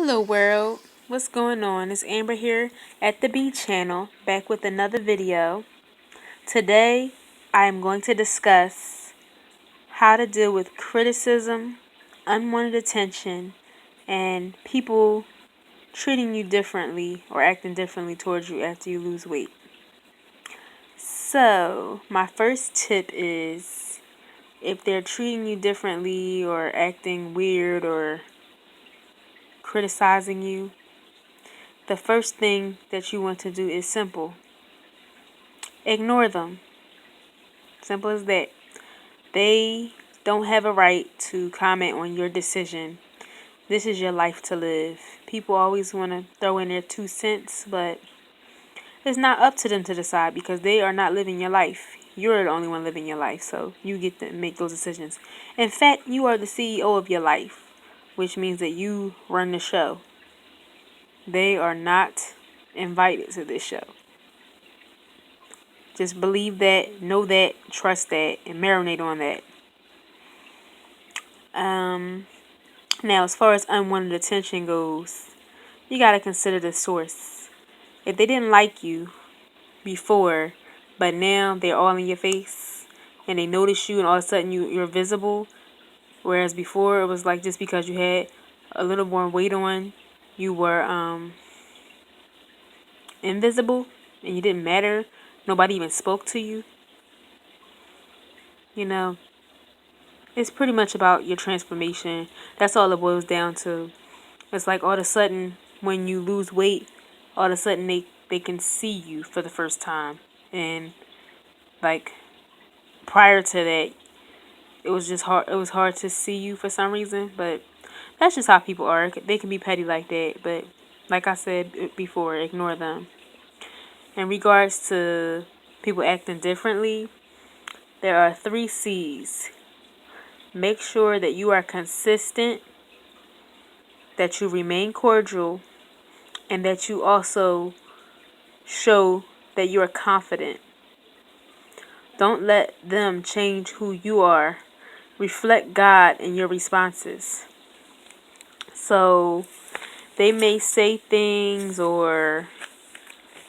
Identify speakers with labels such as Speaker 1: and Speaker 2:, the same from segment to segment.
Speaker 1: Hello world, what's going on? It's Amber here at the B channel, back with another video. Today, I am going to discuss how to deal with criticism, unwanted attention, and people treating you differently or acting differently towards you after you lose weight. So, my first tip is if they're treating you differently or acting weird or criticizing you, the first thing that you want to do is simple. Ignore them. Simple as that. They don't have a right to comment on your decision. This is your life to live. People always want to throw in their 2 cents, but it's not up to them to decide because they are not living your life. You're the only one living your life, so you get to make those decisions. In fact, you are the CEO of your life, which means that you run the show. They are not invited to this show. Just believe that, know that, trust that, and marinate on that. Now, as far as unwanted attention goes, you got to consider the source. If they didn't like you before, but now they're all in your face, and they notice you, and all of a sudden you're visible, whereas before it was like just because you had a little more weight on, you were invisible, and you didn't matter. Nobody even spoke to you. You know, it's pretty much about your transformation. That's all it boils down to. It's like all of a sudden, when you lose weight, all of a sudden they can see you for the first time. And like prior to that, it was just hard. It was hard to see you for some reason. But that's just how people are. They can be petty like that. But like I said before, ignore them. In regards to people acting differently, there are 3 C's. Make sure that you are consistent, that you remain cordial, and that you also show that you are confident. Don't let them change who you are. Reflect God in your responses. So they may say things or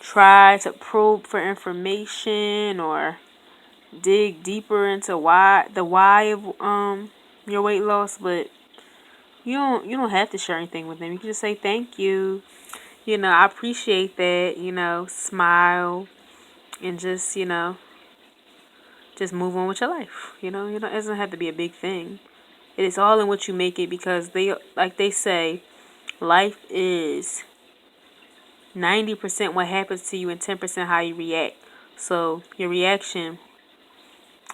Speaker 1: try to probe for information or dig deeper into the why of your weight loss, but you don't have to share anything with them. You can just say thank you. I appreciate that, smile and just move on with your life. It doesn't have to be a big thing. It is all in what you make it because like they say, life is 90% what happens to you and 10% how you react. So your reaction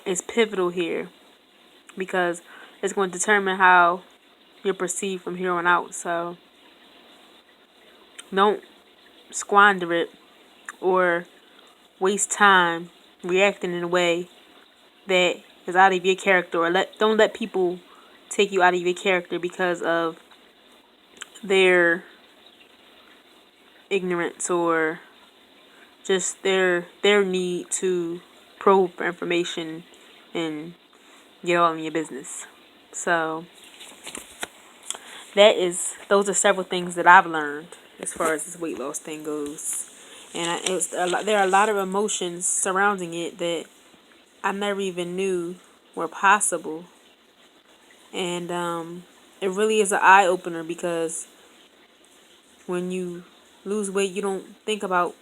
Speaker 1: is pivotal here because it's going to determine how you're perceived from here on out. So don't squander it or waste time reacting in a way that is out of your character, or don't let people take you out of your character because of their ignorance or just their need to probe for information and get all in your business. So those are several things that I've learned as far as this weight loss thing goes. And there are a lot of emotions surrounding it that I never even knew were possible. And it really is an eye opener because when you lose weight, you don't think about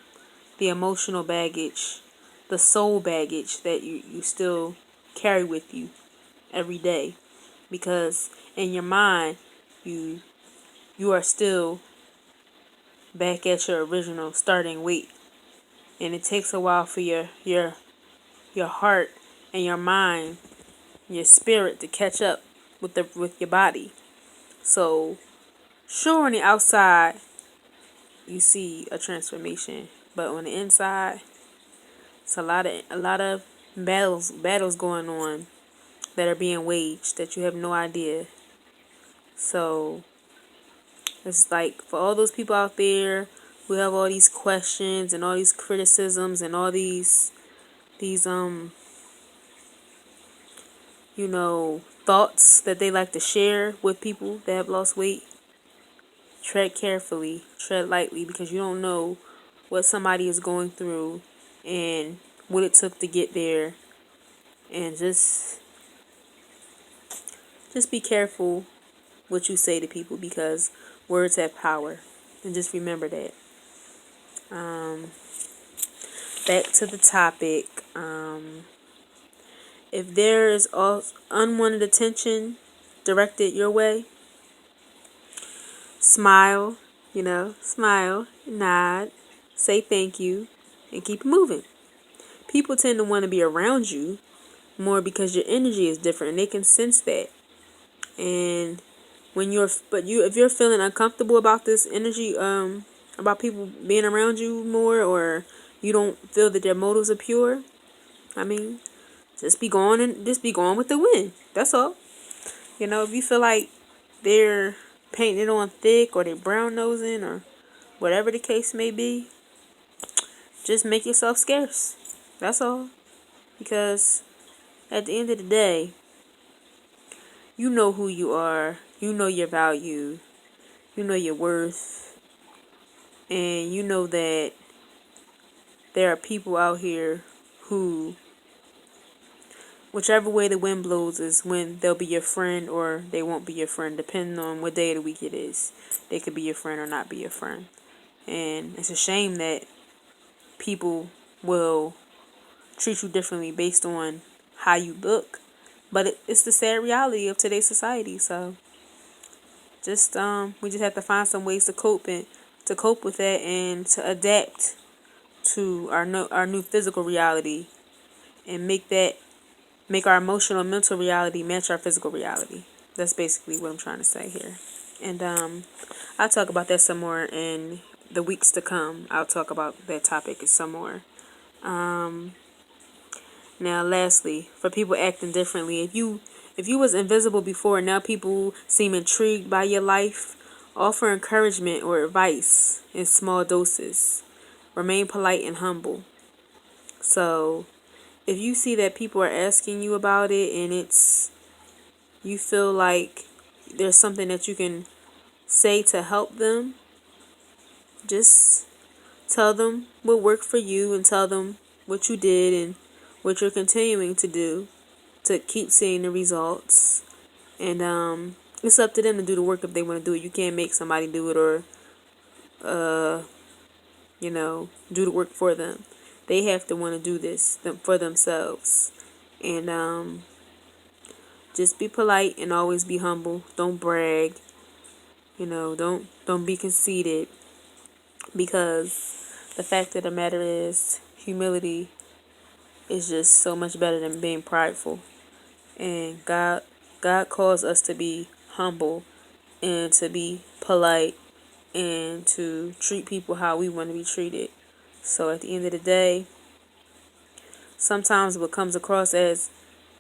Speaker 1: the emotional baggage, the soul baggage that you still carry with you every day. Because in your mind, you are still back at your original starting weight. And it takes a while for your heart and your mind, your spirit to catch up with your body. So sure, on the outside you see a transformation, but on the inside it's a lot of battles going on that are being waged that you have no idea. So it's like for all those people out there who have all these questions and all these criticisms and all these thoughts that they like to share with people that have lost weight. tread carefully, tread lightly, because you don't know what somebody is going through and what it took to get there. And just be careful what you say to people, because words have power. And just remember that. Back to the topic. If there is unwanted attention directed your way, smile, smile, nod, say thank you, and keep moving. People tend to want to be around you more because your energy is different and they can sense that. And if you're feeling uncomfortable about this energy, about people being around you more, or you don't feel that their motives are pure, I mean, just be going with the wind. That's all. If you feel like they're painting it on thick, or they're brown nosing, or whatever the case may be, just make yourself scarce. That's all. Because at the end of the day, you know who you are, you know your value, you know your worth, and you know that there are people out here who, whichever way the wind blows is when they'll be your friend or they won't be your friend, depending on what day of the week it is. They could be your friend or not be your friend. And it's a shame that people will treat you differently based on how you look. But it's the sad reality of today's society. So we just have to find some ways to cope with that, and to adapt to our new physical reality, and make our emotional and mental reality match our physical reality. That's basically what I'm trying to say here. And I'll talk about that some more in the weeks to come. I'll talk about that topic some more. Now, lastly, for people acting differently, if you was invisible before, now people seem intrigued by your life, offer encouragement or advice in small doses. Remain polite and humble. So, if you see that people are asking you about it, and you feel like there's something that you can say to help them, just tell them what worked for you, and tell them what you did and what you're continuing to do to keep seeing the results. And it's up to them to do the work if they want to do it. You can't make somebody do it, or do the work for them. They have to want to do this for themselves. And just be polite and always be humble. Don't brag. Don't be conceited, because the fact of the matter is, humility is just so much better than being prideful. And God calls us to be humble, and to be polite, and to treat people how we want to be treated. So at the end of the day, sometimes what comes across as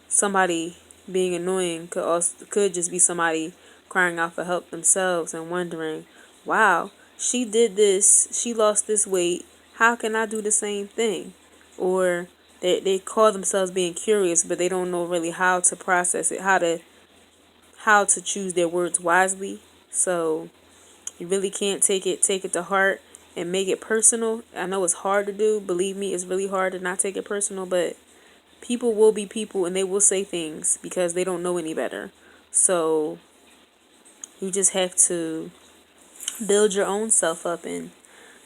Speaker 1: somebody being annoying could just be somebody crying out for help themselves and wondering, wow, she did this, she lost this weight, how can I do the same thing? Or they call themselves being curious, but they don't know really how to process it, how to choose their words wisely. So you really can't take it to heart and make it personal. I know it's hard to do. Believe me, it's really hard to not take it personal, but people will be people, and they will say things because they don't know any better. So you just have to build your own self up, and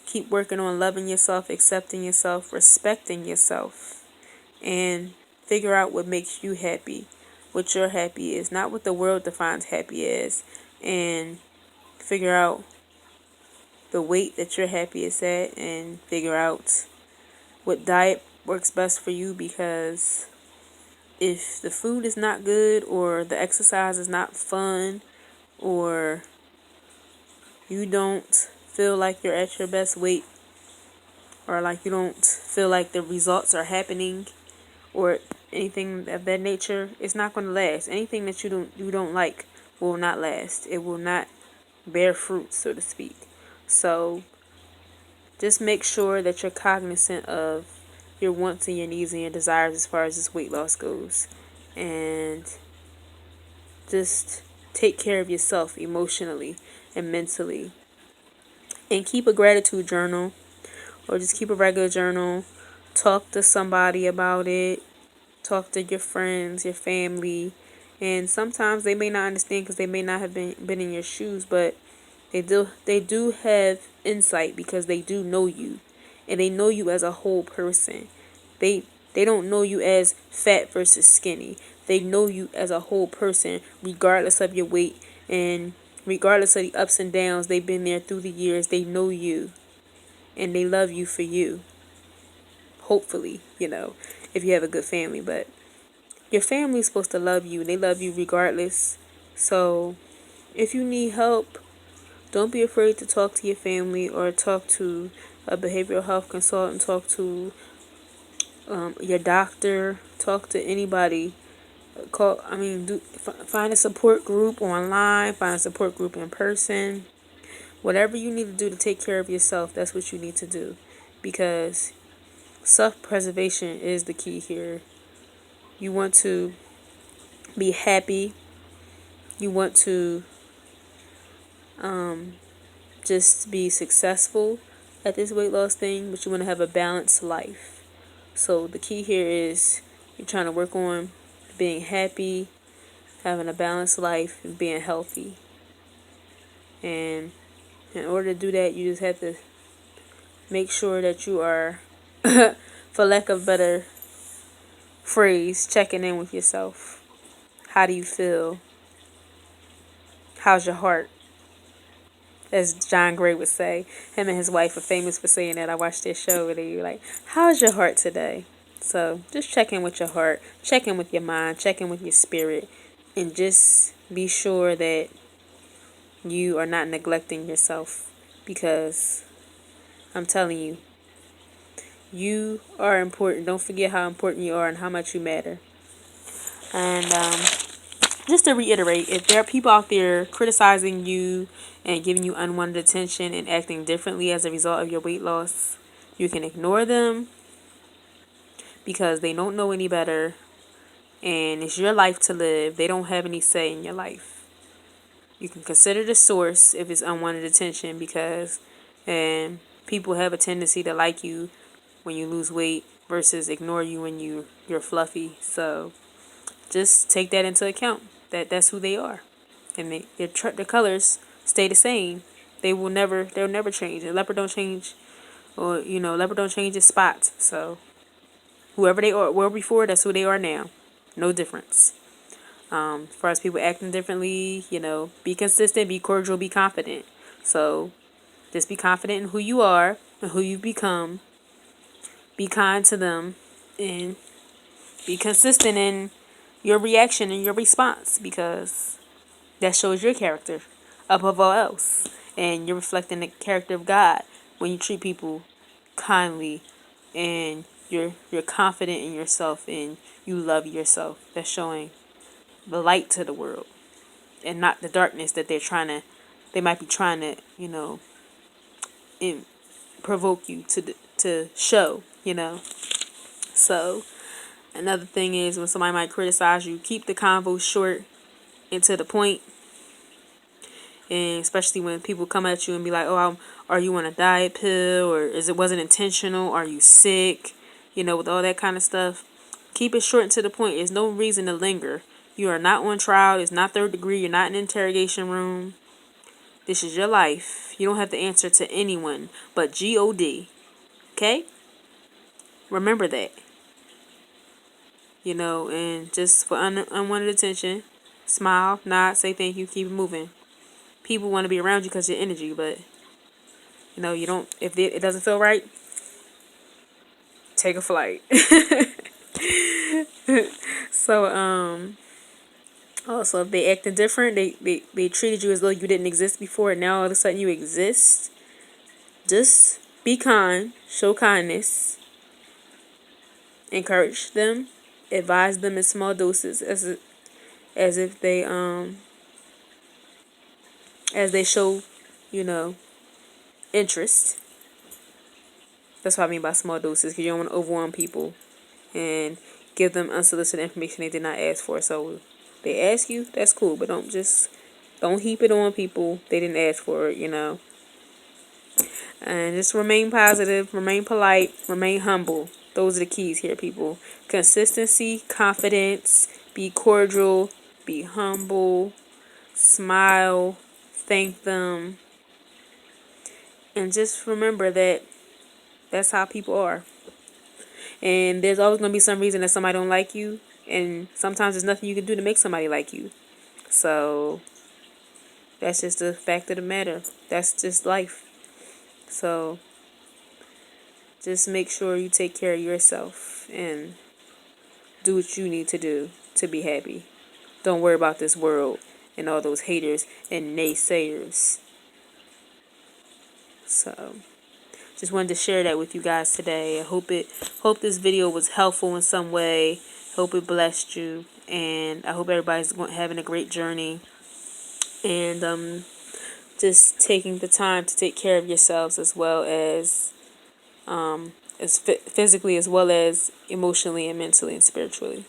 Speaker 1: keep working on loving yourself, accepting yourself, respecting yourself, and figure out what makes you happy, what your happy is, not what the world defines happy as, and figure out the weight that you're happiest at, and figure out what diet works best for you, because if the food is not good, or the exercise is not fun, or you don't feel like you're at your best weight, or like you don't feel like the results are happening, or anything of that nature, it's not going to last. Anything that you don't like will not last. It will not bear fruit, so to speak. So just make sure that you're cognizant of your wants and your needs and your desires as far as this weight loss goes. And just take care of yourself emotionally and mentally. And keep a gratitude journal, or just keep a regular journal. Talk to somebody about it. Talk to your friends, your family. And sometimes they may not understand because they may not have been in your shoes, but they do have insight because they do know you, and they know you as a whole person. They they don't know you as fat versus skinny. They know you as a whole person, regardless of your weight and regardless of the ups and downs. They've been there through the years. They know you, and they love you for you. Hopefully, if you have a good family, but your family is supposed to love you. They love you regardless. So if you need help, don't be afraid to talk to your family or talk to a behavioral health consultant, talk to your doctor, talk to anybody. Find a support group online, find a support group in person. Whatever you need to do to take care of yourself, that's what you need to do. Because self-preservation is the key here. You want to be happy. You want to just be successful at this weight loss thing, but you want to have a balanced life. So the key here is you're trying to work on being happy, having a balanced life, and being healthy. And in order to do that, you just have to make sure that you are, for lack of a better phrase, checking in with yourself. How do you feel? How's your heart? As John Gray would say, him and his wife are famous for saying that. I watched their show where they were like, how's your heart today? So just check in with your heart, check in with your mind, check in with your spirit, and just be sure that you are not neglecting yourself, because I'm telling you, you are important. Don't forget how important you are and how much you matter. And just to reiterate, if there are people out there criticizing you and giving you unwanted attention and acting differently as a result of your weight loss, you can ignore them because they don't know any better, and it's your life to live. They don't have any say in your life. You can consider the source if it's unwanted attention, because and people have a tendency to like you when you lose weight versus ignore you when you're fluffy. So just take that into account. That's who they are, and their colors stay the same. They'll never change. A leopard don't change, or leopard don't change its spots. So whoever they were before, that's who they are now. No difference. As far as people acting differently, be consistent, be cordial, be confident. So just be confident in who you are and who you've become. Be kind to them, and be consistent in your reaction and your response, because that shows your character above all else. And you're reflecting the character of God when you treat people kindly, and you're confident in yourself and you love yourself. That's showing the light to the world and not the darkness that they might be trying to, provoke you to show. So another thing is, when somebody might criticize you, keep the convo short and to the point. And especially when people come at you and be like, "Oh, are you on a diet pill, or wasn't intentional? Are you sick?" With all that kind of stuff. Keep it short and to the point. There's no reason to linger. You are not on trial. It's not third degree. You're not in an interrogation room. This is your life. You don't have to answer to anyone but God. Okay? Remember that. And just for unwanted attention, smile, nod, say thank you, keep it moving. People want to be around you because of your energy, but you don't. If it doesn't feel right, take a flight. So also, if they acting different, they treated you as though you didn't exist before, and now all of a sudden you exist. Just be kind, show kindness, encourage them, advise them in small doses, as if as they show, interest. That's what I mean by small doses, because you don't want to overwhelm people and give them unsolicited information they did not ask for. So they ask you, that's cool, but don't heap it on people. They didn't ask for it. And just remain positive, remain polite, remain humble. Those are the keys here, people. Consistency, confidence, be cordial, be humble, smile, thank them, and just remember that that's how people are. And there's always going to be some reason that somebody don't like you, and sometimes there's nothing you can do to make somebody like you. So that's just the fact of the matter. That's just life. So just make sure you take care of yourself and do what you need to do to be happy. Don't worry about this world and all those haters and naysayers. So just wanted to share that with you guys today. I hope this video was helpful in some way. Hope it blessed you, and I hope everybody's having a great journey, and just taking the time to take care of yourselves as well as physically as well as emotionally and mentally and spiritually.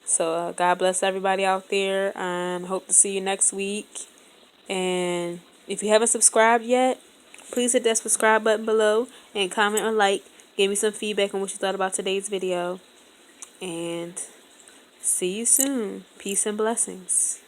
Speaker 1: So God bless everybody out there, and hope to see you next week. And if you haven't subscribed yet, please hit that subscribe button below and comment or like. Give me some feedback on what you thought about today's video. And see you soon. Peace and blessings.